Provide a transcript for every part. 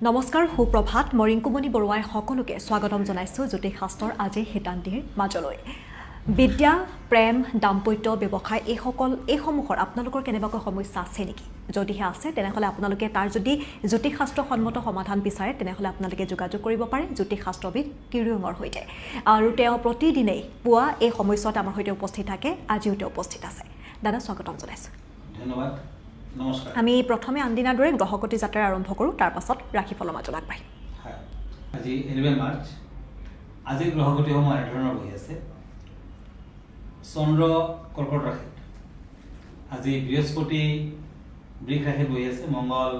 নমস্কাৰ সুপ্ৰভাত মৰিংকুমণি বৰুৱাই সকলোকে স্বাগতম জনাইছো জ্যোতিষ শাস্ত্ৰৰ আজিৰ হিতান্তিৰ মাজলৈ বিদ্যা প্ৰেম দাম্পত্য ব্যৱসায় এইসমূহৰ আপোনালোকৰ কেনেবাকৈ সমস্যা আছে নেকি যদিহে আছে তেনেহলে আপোনালোকে তাৰ যদি জ্যোতিষ শাস্ত্ৰসন্মত সমাধান বিচাৰে তেনেহলে আপোনালোকে যোগাযোগ কৰিব পাৰে জ্যোতিষ শাস্ত্ৰবিদ কিৰিয়ঙৰ সৈতে আৰু তেওঁ প্ৰতিদিনেই পুৱা এই সময়ছোৱাত আমাৰ সৈতে উপস্থিত থাকে আজিও তেওঁ উপস্থিত আছে দাদা স্বাগতম জনাইছো ধন্যবাদ নমস্কাৰ আমি প্ৰথমে আনদিনাৰ দৰে গ্ৰহকতি যাত্ৰা আৰম্ভ কৰোঁ তাৰ পাছত ৰাশিফলৰ মাজত আগবাঢ়িম হয় আজি 11 মাৰ্চ আজি গ্ৰহগতিসমূহ এনেধৰণৰ বহি আছে চন্দ্ৰ কৰ্কট ৰাশিত আজি বৃহস্পতি বৃষ ৰাশিত বহি আছে মংগল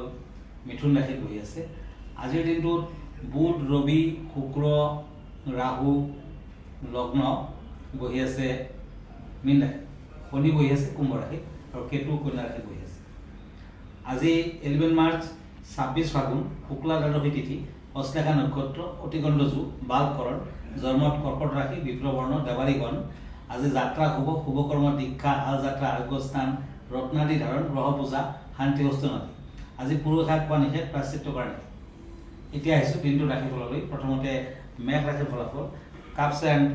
মিথুন ৰাশিত বহি আছে আজিৰ দিনটোত বুধ ৰবি শুক্ৰ ৰাহু লগ্ন বহি আছে মীন ৰাশিত শনি বহি আছে কুম্ভ ৰাশিত আৰু কেতু কন্যা ৰাশিত বহি আছে আজি 11 মাৰ্চ 26 ফাগুন শুক্লা দ্বাদশী তিথি অশ্লেষা নক্ষত্ৰ অতিগণ্ড যুগ বালকৰণ জন্মত কৰ্কট ৰাশি বিপ্লবৰ্ণ দেৱালীগণ আজি যাত্ৰা শুভকৰ্ম দীক্ষা হাল যাত্ৰা আৰোগ্য স্থান ৰত্নাদি ধাৰণ গ্ৰহ পূজা শান্তি হস্ত নদী আজি পুৰুষাক পোৱা নিষেধ প্ৰাশ্চিত্য কৰা নিষেধ এতিয়া আহিছোঁ দিনটোৰ ৰাশিফললৈ প্ৰথমতে মেঘ ৰাশিৰ ফলাফল কাপছ এণ্ড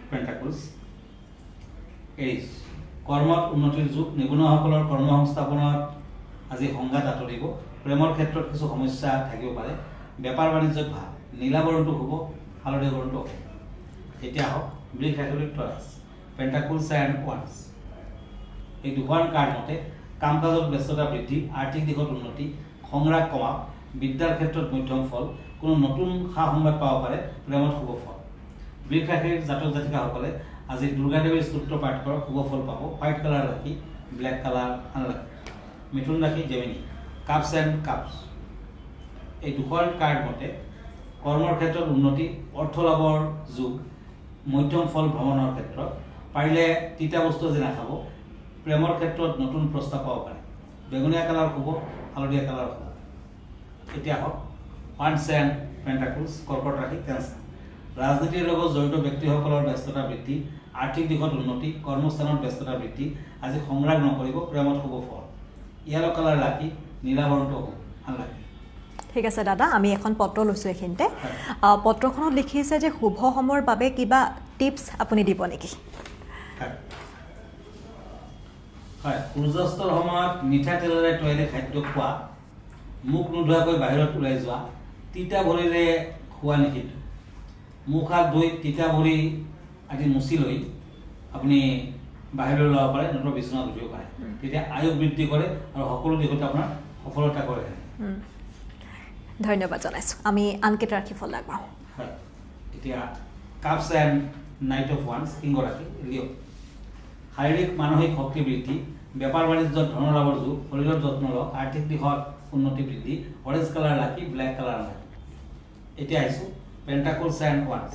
পেণ্টাকলছ এৰিছ কৰ্মত উন্নতিৰ যুগ নিবনুৱাসকলৰ কৰ্ম সংস্থাপনত আজি সংঘাত আঁতৰিব প্ৰেমৰ ক্ষেত্ৰত কিছু সমস্যা থাকিব পাৰে বেপাৰ বাণিজ্যত ভাল নীলা বৰণটো হ'ব হালধীয়া বৰণটো হ'ব এতিয়া হওক বৃষ ৰাশিৰ টৰাছ পেণ্টাকলছ এণ্ড ওৱান্স এই দুখন কাৰ্ড মতে কাম কাজত ব্যস্ততা বৃদ্ধি আৰ্থিক দিশত উন্নতি সংগ্ৰাম কমা বিদ্যাৰ ক্ষেত্ৰত মধ্যম ফল কোনো নতুন সা সংবাদ পাব পাৰে প্ৰেমত শুভ ফল বৃষ ৰাশিৰ জাতক জাতিকাসকলে আজি দুৰ্গা দেৱীৰ স্তোত্ৰ পাঠ কৰক শুভ ফল পাব হোৱাইট কালাৰ ৰাখি ব্লেক কালাৰ আনৰাখি মিথুন ৰাশি জেমিনি কাপছ এণ্ড কাপছ এই দুখন কাৰ্ড মতে কৰ্মৰ ক্ষেত্ৰত উন্নতি অৰ্থ লাভৰ যুগ মধ্যম ফল ভ্ৰমণৰ ক্ষেত্ৰত পাৰিলে তিতা বস্তু আজি নাখাব প্ৰেমৰ ক্ষেত্ৰত নতুন প্ৰস্তাৱ পাব পাৰে বেঙুনীয়া কালাৰ শুভ হালধীয়া কালাৰ শুভ এতিয়া হওক ওৱান্স এণ্ড পেণ্টাকলছ কৰ্কট ৰাশি কেঞ্চাৰ ৰাজনীতিৰ লগত জড়িত ব্যক্তিসকলৰ ব্যস্ততা বৃদ্ধি আৰ্থিক দিশত উন্নতি কৰ্মস্থানত ব্যস্ততা বৃদ্ধি আজি সংগ্ৰাম নকৰিব প্ৰেমত শুভ ফল ইয়েলো কালাৰ ৰাখি নীলাবৰণটো হ'ব ভাল লাগে ঠিক আছে দাদা আমি এখন পত্ৰ লৈছোঁ এইখিনিতে পত্ৰখনত লিখিছে যে শুভ সময়ৰ বাবে কিবা টিপছ আপুনি দিব নেকি হয় সূৰ্যাস্তৰ সময়ত মিঠাতেলেৰে তৈয়াৰী খাদ্য খোৱা মুখ নোধোৱাকৈ বাহিৰত ওলাই যোৱা তিতা ভৰিৰে খোৱা নিষিদ্ধ মুখ হাত ধুই তিতা ভৰি আদি মুচি লৈ আপুনি বাহিৰলৈ ওলাব পাৰে নতুবা বিচনাত উঠিব পাৰে তেতিয়া আয়ুস বৃদ্ধি কৰে আৰু সকলো দিশতে আপোনাৰ সফলতা কৰে ধন্যবাদ জনাইছোঁ আমি আনকেইটা ৰাশিফল আগবাঢ়োঁ হয় এতিয়া কাপছ এণ্ড নাইট অফ ওৱান্স সিংহ ৰাশি লিঅ' শাৰীৰিক মানসিক শক্তি বৃদ্ধি বেপাৰ বাণিজ্যত ধনৰ লাভৰ যুগ শৰীৰৰ যত্ন লওক আৰ্থিক দিশত উন্নতি বৃদ্ধি অৰেঞ্জ কালাৰ ৰাখি ব্লেক কালাৰ ৰাখি এতিয়া আহিছোঁ পেণ্টাকলছ এণ্ড ওৱান্স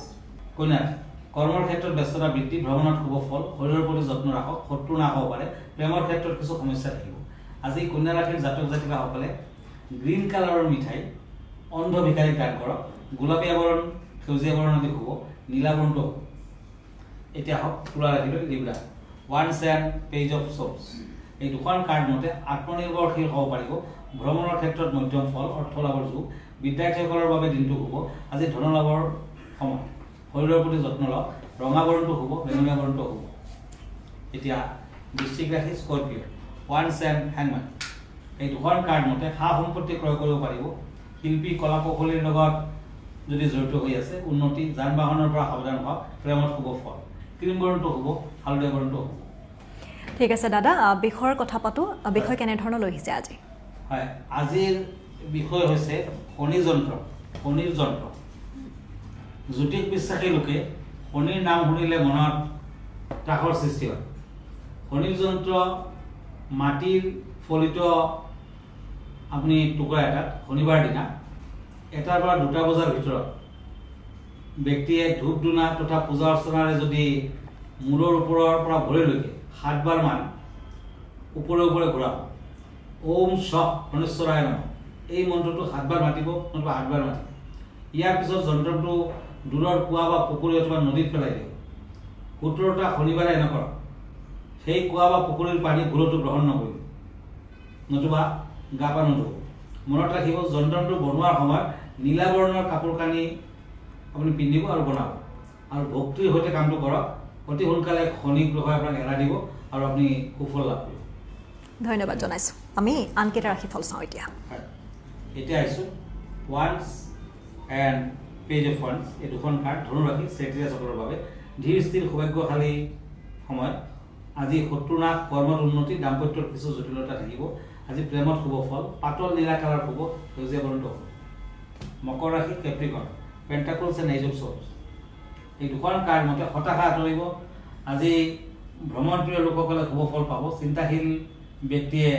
কন্যা ৰাশি কৰ্মৰ ক্ষেত্ৰত ব্যস্ততা বৃদ্ধি ভ্ৰমণত শুভ ফল শৰীৰৰ প্ৰতি যত্ন ৰাখক শত্ৰু নাশ হ'ব পাৰে প্ৰেমৰ ক্ষেত্ৰত কিছু সমস্যা থাকিব আজি কন্যা ৰাশিৰ জাতক জাতিকাসকলে গ্ৰীণ কালাৰৰ মিঠাই অন্ধ ভিকাৰীক দান কৰক গোলাপীয়া বৰণ সেউজীয়া বৰণ আদি শুভ নীলা বৰণটো হ'ব এতিয়া হওক তুলা ৰাশিলৈ লিব্ৰা ওৱান্স এণ্ড পেজ অফ শ্ব'পছ এই দুখন কাৰ্ড মতে আত্মনিৰ্ভৰশীল হ'ব পাৰিব ভ্ৰমণৰ ক্ষেত্ৰত মধ্যম ফল অৰ্থ লাভৰ যুগ বিদ্যাৰ্থীসকলৰ বাবে দিনটো শুভ আজি ধনলাভৰ সময় শৰীৰৰ প্ৰতি যত্ন লওক ৰঙা বৰণটো শুভ বেঙুনীয়া বৰণটো শুভ এতিয়া বৃশ্চিক ৰাশি স্কৰ্পিঅ' ওৱান্স এণ্ড হেংমেন এই দুখন কাৰ্ড মতে সা সম্পত্তি ক্ৰয় কৰিব পাৰিব শিল্পী কলা কৌশলীৰ লগত যদি জড়িত হৈ আছে উন্নতি যান বাহনৰ পৰা সাৱধান হওক প্ৰেমত শুভ ফল ক্ৰীম বৰণটো শুভ হালধীয়া বৰণটো শুভ ঠিক আছে দাদা বিষয়ৰ কথা পাতোঁ বিষয় কেনেধৰণৰ লৈ আহিছে আজি হয় আজিৰ বিষয় হৈছে শনিৰ যন্ত্ৰ জ্যোতিষ বিশ্বাসী লোকে শনিৰ নাম শুনিলে মনত ত্ৰাসৰ সৃষ্টি হয় শনিৰ যন্ত্ৰ মাটিৰ ফলিত আপুনি টুকুৰা এটাত শনিবাৰ দিনা 1টাৰ পৰা 2টা বজাৰ ভিতৰত ব্যক্তিয়ে ধূপ ধূনা তথা পূজা অৰ্চনাৰে যদি মূৰৰ ওপৰৰ পৰা ভৰিলৈকে 7 বাৰ মান ওপৰে ওপৰে ঘূৰাব ওম স্ব শনিশ্বৰায় নমঃ এই মন্ত্ৰটো 7 বাৰ মাতিব নতুবা 8 বাৰ মাতিব ইয়াৰ পিছত যন্ত্ৰটো দূৰৰ কুঁৱা বা পুখুৰী অথবা নদীত পেলাই দিব 17টা শনিবাৰে নকৰক সেই কুঁৱা বা পুখুৰীৰ পানী ভুলতো গ্ৰহণ নকৰিব নতুবা গা পা নুধুব মনত ৰাখিব যন্ত্ৰটো বনোৱাৰ সময়ত নীলা বৰণৰ কাপোৰ কানি আপুনি পিন্ধিব আৰু বনাব আৰু ভক্তিৰ সৈতে কামটো কৰক অতি সোনকালে শনি গ্ৰহই আপোনাক এৰা দিব আৰু আপুনি সুফল লাভ কৰিব ধন্যবাদ জনাইছোঁ আমি আনকেইটা ৰাশিফল চাওঁ এতিয়া এতিয়া আহিছোঁ once and page of once এই দুখন কাৰ্ড ধনু ৰাশি চেক্ৰেটাৰীসকলৰ বাবে ধীৰ স্থিৰ সৌভাগ্যশালী সময় আজি শত্ৰুনাশ কৰ্মত উন্নতি দাম্পত্যৰ কিছু জটিলতা থাকিব আজি প্ৰেমত শুভ ফল পাতল নীলা কালাৰ শুভ সেউজীয়া বৰ্ণটো হ'ব মকৰ ৰাশি কেপ্ৰিকন পেণ্টাকলছ এণ্ড এইজ অফ সোৰ্ডছ এই দুখন কাৰ্ড মতে হতাশা আঁতৰিব আজি ভ্ৰমণপ্ৰিয় লোকসকলে শুভ ফল পাব চিন্তাশীল ব্যক্তিয়ে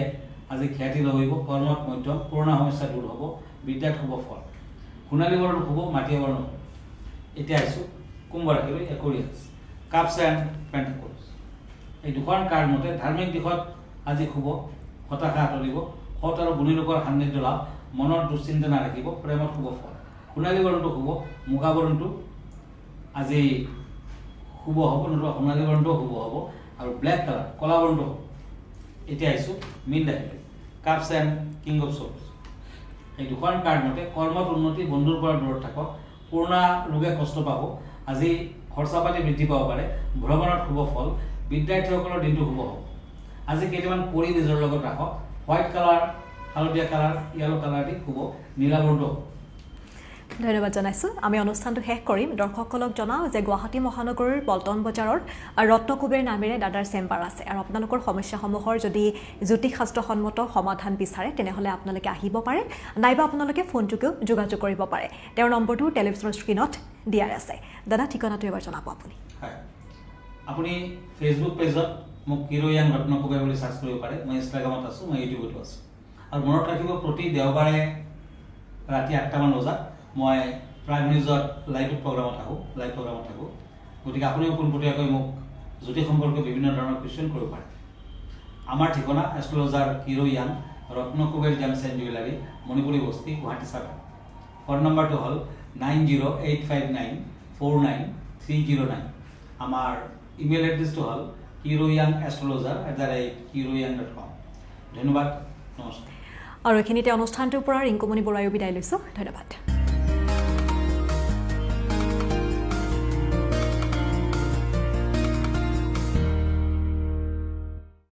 আজি খ্যাতি লভিব কৰ্মত মধ্যম পুৰণা সমস্যা দূৰ হ'ব বিদ্যাত শুভ ফল সোণালী বৰ্ণ শুভ মাটিয়া বৰ্ণ হ'ব এতিয়া আহিছোঁ কুম্ভ ৰাশিলৈ একুৰিয়াছ কাপছ এণ্ড পেণ্টাকলছ এই দুখন কাৰ্ড মতে ধাৰ্মিক দিশত আজি শুভ হতাশা আঁতৰিব সৎ আৰু গুণী লোকৰ সান্নিধ্য লাভ মনত দুশ্চিন্তা নাৰাখিব প্ৰেমত শুভ ফল সোণালী বৰ্ণটো শুভ মুগা বৰ্ণটো আজি শুভ হ'ব নতুবা সোণালী বৰ্ণটোও শুভ হ'ব আৰু ব্লেক কালাৰ কলা বৰ্ণটো হ'ব এতিয়া আহিছোঁ মীন ৰাশিলৈ কাপছ এণ্ড কিং অফ সোৰ্ডছ এই দুখন কাৰ্ড মতে কৰ্মত উন্নতি বন্ধুৰ পৰা দূৰত থাকক পুৰণা ৰোগে কষ্ট পাব আজি খৰচা পাতি বৃদ্ধি পাব পাৰে ভ্ৰমণত শুভ ফল বিদ্যাৰ্থীসকলৰ দিনটো শুভ হ'ব আজি কেইটামান কৰি নিজৰ লগত ৰাখক হোৱাইট কালাৰ হালধীয়া কালাৰ য়েলো কালাৰ দি শুভ নীলা বৰ্ণটো হ'ব ধন্যবাদ জনাইছোঁ আমি অনুষ্ঠানটো শেষ কৰিম দৰ্শকসকলক জনাওঁ যে গুৱাহাটী মহানগৰীৰ পল্টন বজাৰৰ ৰত্নকুবেৰ নামেৰে দাদাৰ চেম্বাৰ আছে আৰু আপোনালোকৰ সমস্যাসমূহৰ যদি জ্যোতিষশাস্ত্ৰসন্মত সমাধান বিচাৰে তেনেহ'লে আপোনালোকে আহিব পাৰে নাইবা আপোনালোকে ফোনটোকেও যোগাযোগ কৰিব পাৰে তেওঁৰ নম্বৰটো টেলিভিছনৰ স্ক্ৰীণত দিয়া আছে দাদা ঠিকনাটো এবাৰ জনাব আপুনি হয় আপুনি ফেচবুক পেজত মোক কিৰোয়ান ৰত্নকুবেৰ বুলি চাৰ্চ কৰিব পাৰে মই ইনষ্টাগ্ৰামত আছোঁ মই ইউটিউবতো আছোঁ আৰু মনত ৰাখিব প্ৰতি দেওবাৰে ৰাতি 8টামান বজাত মই প্ৰাইম নিউজত লাইভ প্ৰগ্ৰামত থাকোঁ গতিকে আপুনিও পোনপটীয়াকৈ মোক জ্যোতিষ সম্পৰ্কীয় বিভিন্ন ধৰণৰ কুৱেশ্যন কৰিব পাৰে আমাৰ ঠিকনা astrologer Kirowan Ratnakuber gems and jewellery Manipuri Basti Guwahati 7 phone নম্বৰটো হ'ল 9085949309 আমাৰ ইমেইল এড্ৰেছটো হ'ল kiroyanastrologer@kiroyan.com ধন্যবাদ নমস্কাৰ আৰু এইখিনিতে অনুষ্ঠানটোৰ পৰা ৰিংকুমণি বৰুৱাই বিদায় লৈছোঁ ধন্যবাদ